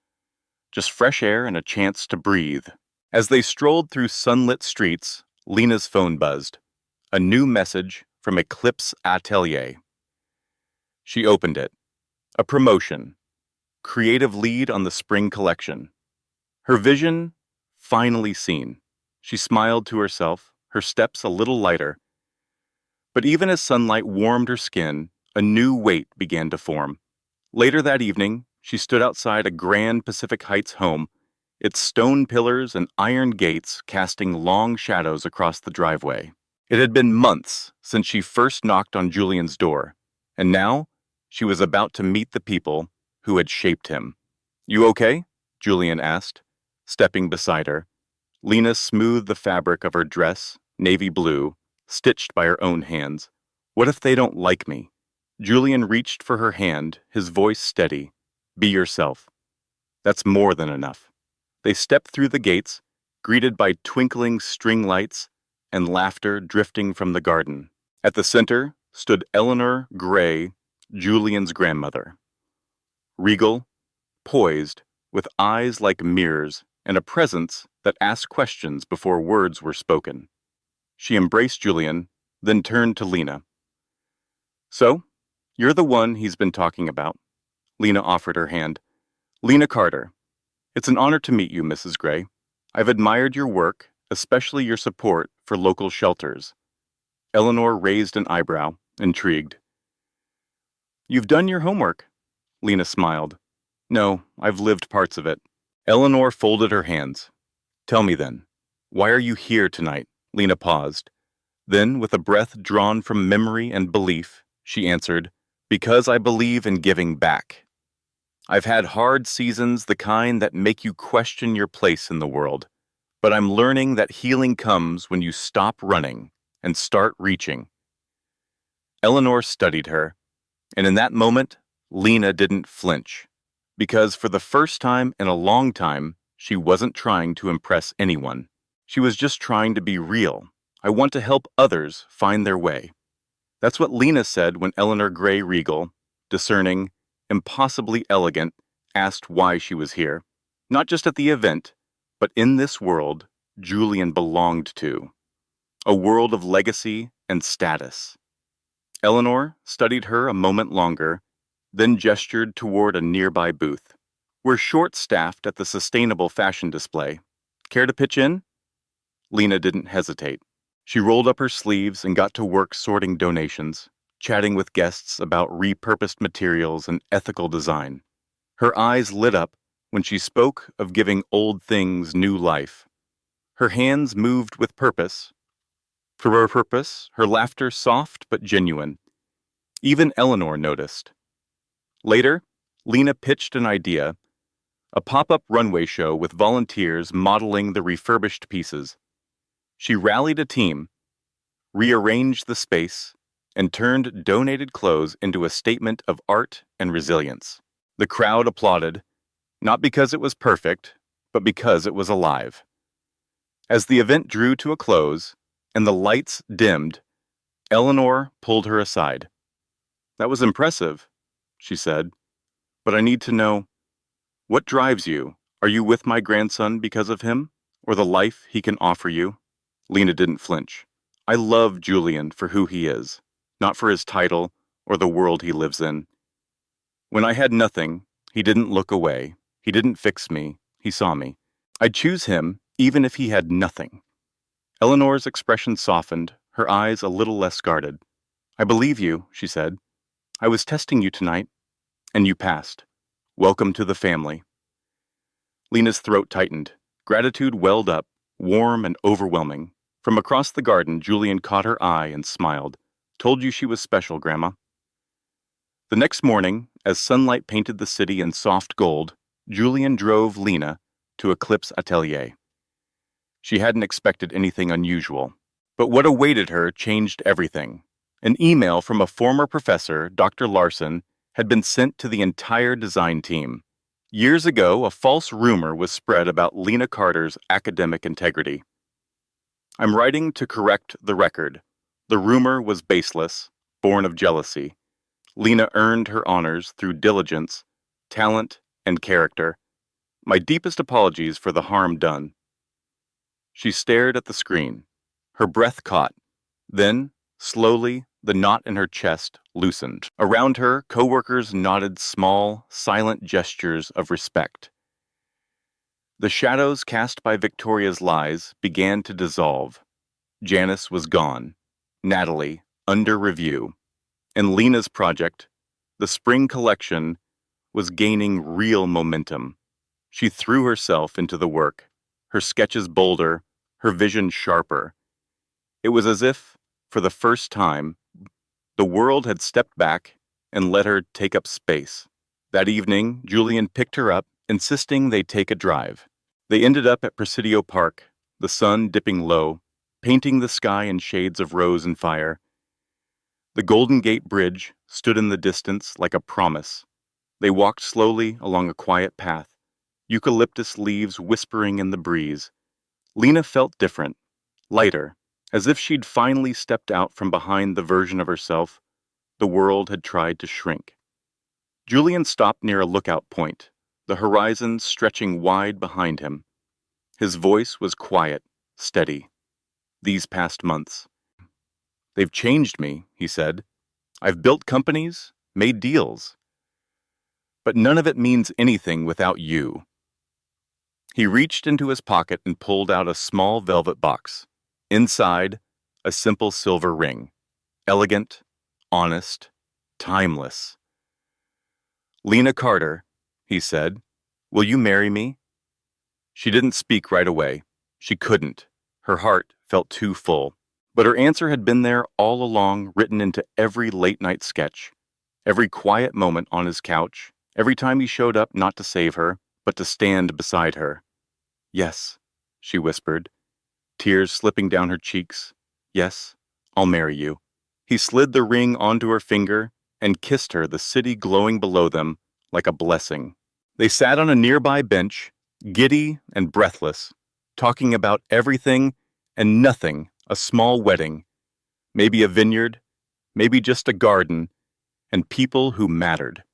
Just fresh air and a chance to breathe. As they strolled through sunlit streets, Lena's phone buzzed. A new message from Eclipse Atelier. She opened it. A promotion. Creative lead on the spring collection. Her vision finally seen. She smiled to herself, her steps a little lighter. But even as sunlight warmed her skin, a new weight began to form. Later that evening, she stood outside a grand Pacific Heights home, its stone pillars and iron gates casting long shadows across the driveway. It had been months since she first knocked on Julian's door, and now she was about to meet the people who had shaped him. You okay? Julian asked, stepping beside her. Lena smoothed the fabric of her dress, navy blue, stitched by her own hands. What if they don't like me? Julian reached for her hand, his voice steady. Be yourself. That's more than enough. They stepped through the gates, greeted by twinkling string lights and laughter drifting from the garden. At the center stood Eleanor Gray, Julian's grandmother. Regal, poised, with eyes like mirrors and a presence that asked questions before words were spoken. She embraced Julian, then turned to Lena. So, you're the one he's been talking about. Lena offered her hand. Lena Carter. It's an honor to meet you, Mrs. Gray. I've admired your work, especially your support for local shelters. Eleanor raised an eyebrow, intrigued. You've done your homework. Lena smiled. No, I've lived parts of it. Eleanor folded her hands. Tell me then, why are you here tonight? Lena paused. Then, with a breath drawn from memory and belief, she answered, Because I believe in giving back. I've had hard seasons, the kind that make you question your place in the world. But I'm learning that healing comes when you stop running and start reaching. Eleanor studied her, and in that moment, Lena didn't flinch. Because for the first time in a long time, she wasn't trying to impress anyone. She was just trying to be real. I want to help others find their way. That's what Lena said when Eleanor Gray Regal, discerning, impossibly elegant, asked why she was here. Not just at the event, but in this world Julian belonged to. A world of legacy and status. Eleanor studied her a moment longer, then gestured toward a nearby booth. We're short-staffed at the sustainable fashion display. Care to pitch in? Lena didn't hesitate. She rolled up her sleeves and got to work sorting donations, chatting with guests about repurposed materials and ethical design. Her eyes lit up when she spoke of giving old things new life. Her hands moved with purpose. For her purpose, her laughter soft but genuine. Even Eleanor noticed. Later, Lena pitched an idea, a pop-up runway show with volunteers modeling the refurbished pieces. She rallied a team, rearranged the space, and turned donated clothes into a statement of art and resilience. The crowd applauded, not because it was perfect, but because it was alive. As the event drew to a close and the lights dimmed, Eleanor pulled her aside. "That was impressive," she said, "but I need to know, what drives you? Are you with my grandson because of him, or the life he can offer you?" Lena didn't flinch. "I love Julian for who he is, not for his title or the world he lives in. When I had nothing, he didn't look away. He didn't fix me. He saw me. I'd choose him even if he had nothing." Eleanor's expression softened, her eyes a little less guarded. "I believe you," she said. "I was testing you tonight, and you passed. Welcome to the family." Lena's throat tightened. Gratitude welled up, warm and overwhelming. From across the garden, Julian caught her eye and smiled. "Told you she was special, Grandma." The next morning, as sunlight painted the city in soft gold, Julian drove Lena to Eclipse Atelier. She hadn't expected anything unusual. But what awaited her changed everything. An email from a former professor, Dr. Larson, had been sent to the entire design team. Years ago, a false rumor was spread about Lena Carter's academic integrity. "I'm writing to correct the record. The rumor was baseless, born of jealousy. Lena earned her honors through diligence, talent, and character. My deepest apologies for the harm done." She stared at the screen. Her breath caught. Then, slowly, the knot in her chest loosened. Around her, coworkers nodded small, silent gestures of respect. The shadows cast by Victoria's lies began to dissolve. Janice was gone. Natalie, under review. And Lena's project, the spring collection, was gaining real momentum. She threw herself into the work, her sketches bolder, her vision sharper. It was as if, for the first time, the world had stepped back and let her take up space. That evening, Julian picked her up, insisting they take a drive. They ended up at Presidio Park, the sun dipping low, painting the sky in shades of rose and fire. The Golden Gate Bridge stood in the distance like a promise. They walked slowly along a quiet path, eucalyptus leaves whispering in the breeze. Lena felt different, lighter, as if she'd finally stepped out from behind the version of herself the world had tried to shrink. Julian stopped near a lookout point, the horizon stretching wide behind him. His voice was quiet, steady. "These past months. They've changed me," he said. "I've built companies, made deals. But none of it means anything without you." He reached into his pocket and pulled out a small velvet box. Inside, a simple silver ring. Elegant, honest, timeless. "Lena Carter," he said, "will you marry me?" She didn't speak right away. She couldn't. Her heart felt too full. But her answer had been there all along, written into every late-night sketch, every quiet moment on his couch, every time he showed up not to save her, but to stand beside her. "Yes," she whispered, tears slipping down her cheeks. "Yes, I'll marry you." He slid the ring onto her finger and kissed her, the city glowing below them like a blessing. They sat on a nearby bench, giddy and breathless, talking about everything and nothing, a small wedding, maybe a vineyard, maybe just a garden, and people who mattered.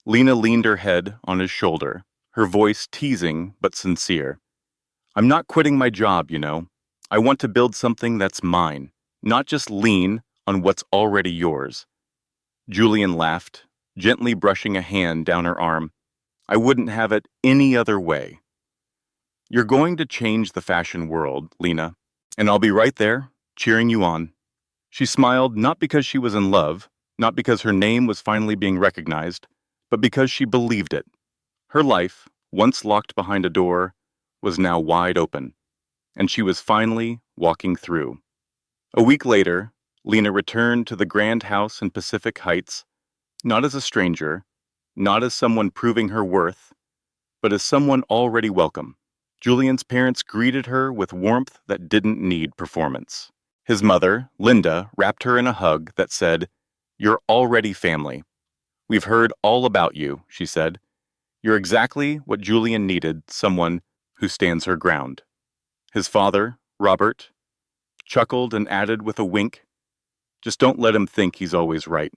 Lena leaned her head on his shoulder, her voice teasing but sincere. I'm not quitting my job, you know. I want to build something that's mine, not just lean on what's already yours. Julian laughed, gently brushing a hand down her arm. I wouldn't have it any other way. You're going to change the fashion world, Lena, and I'll be right there, cheering you on. She smiled not because she was in love, not because her name was finally being recognized, but because she believed it. Her life, once locked behind a door, was now wide open, and she was finally walking through. A week later, Lena returned to the grand house in Pacific Heights, not as a stranger, not as someone proving her worth, but as someone already welcome. Julian's parents greeted her with warmth that didn't need performance. His mother, Linda, wrapped her in a hug that said, "You're already family. We've heard all about you," she said. "You're exactly what Julian needed, someone who stands her ground." His father, Robert, chuckled and added with a wink, "Just don't let him think he's always right."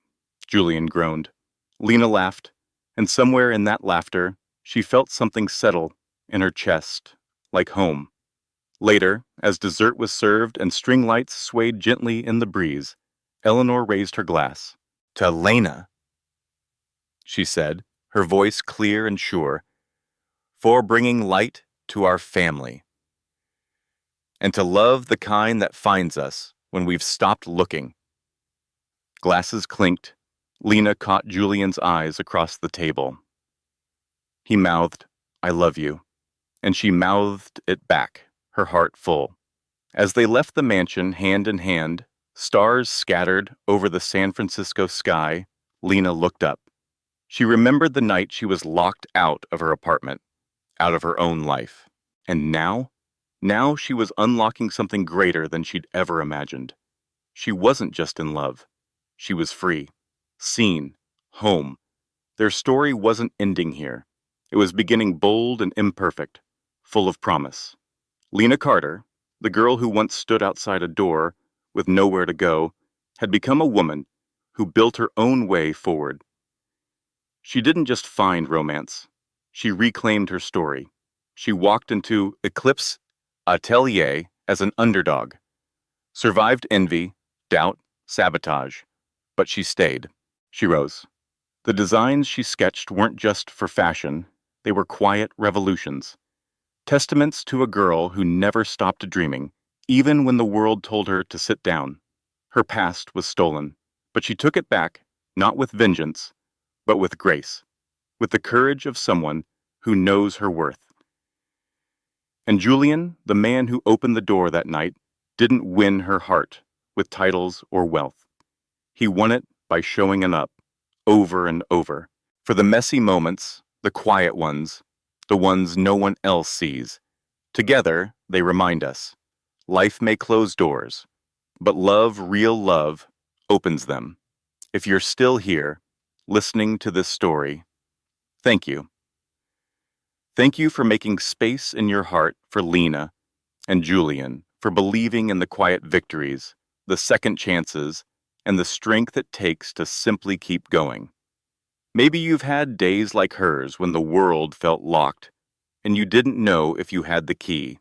Julian groaned. Lena laughed, and somewhere in that laughter, she felt something settle in her chest, like home. Later, as dessert was served and string lights swayed gently in the breeze, Eleanor raised her glass. "To Lena," she said, her voice clear and sure, "for bringing light to our family. And to love the kind that finds us when we've stopped looking." Glasses clinked. Lena caught Julian's eyes across the table. He mouthed, "I love you," and she mouthed it back, her heart full. As they left the mansion hand in hand, stars scattered over the San Francisco sky, Lena looked up. She remembered the night she was locked out of her apartment, out of her own life. And now she was unlocking something greater than she'd ever imagined. She wasn't just in love. She was free, seen, home. Their story wasn't ending here. It was beginning bold and imperfect, full of promise. Lena Carter, the girl who once stood outside a door with nowhere to go, had become a woman who built her own way forward. She didn't just find romance. She reclaimed her story. She walked into Eclipse Atelier as an underdog, survived envy, doubt, sabotage, but she stayed. She rose. The designs she sketched weren't just for fashion, they were quiet revolutions. Testaments to a girl who never stopped dreaming, even when the world told her to sit down. Her past was stolen, but she took it back, not with vengeance, but with grace, with the courage of someone who knows her worth. And Julian, the man who opened the door that night, didn't win her heart with titles or wealth. He won it by showing up, over and over, for the messy moments, the quiet ones, the ones no one else sees. Together, they remind us, life may close doors, but love, real love, opens them. If you're still here, listening to this story, thank you. Thank you for making space in your heart for Lena and Julian, for believing in the quiet victories, the second chances, and the strength it takes to simply keep going. Maybe you've had days like hers when the world felt locked, and you didn't know if you had the key,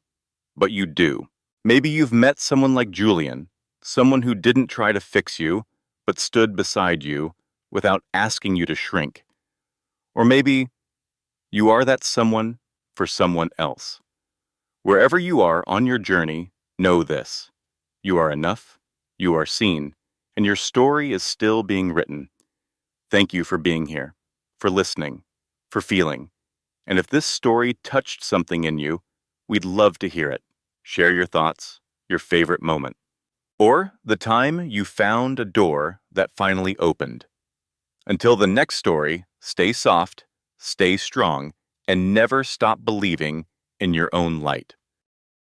but you do. Maybe you've met someone like Julian, someone who didn't try to fix you, but stood beside you without asking you to shrink. Or maybe you are that someone for someone else. Wherever you are on your journey, know this. You are enough, you are seen, and your story is still being written. Thank you for being here, for listening, for feeling. And if this story touched something in you, we'd love to hear it. Share your thoughts, your favorite moment, or the time you found a door that finally opened. Until the next story, stay soft, stay strong, and never stop believing in your own light.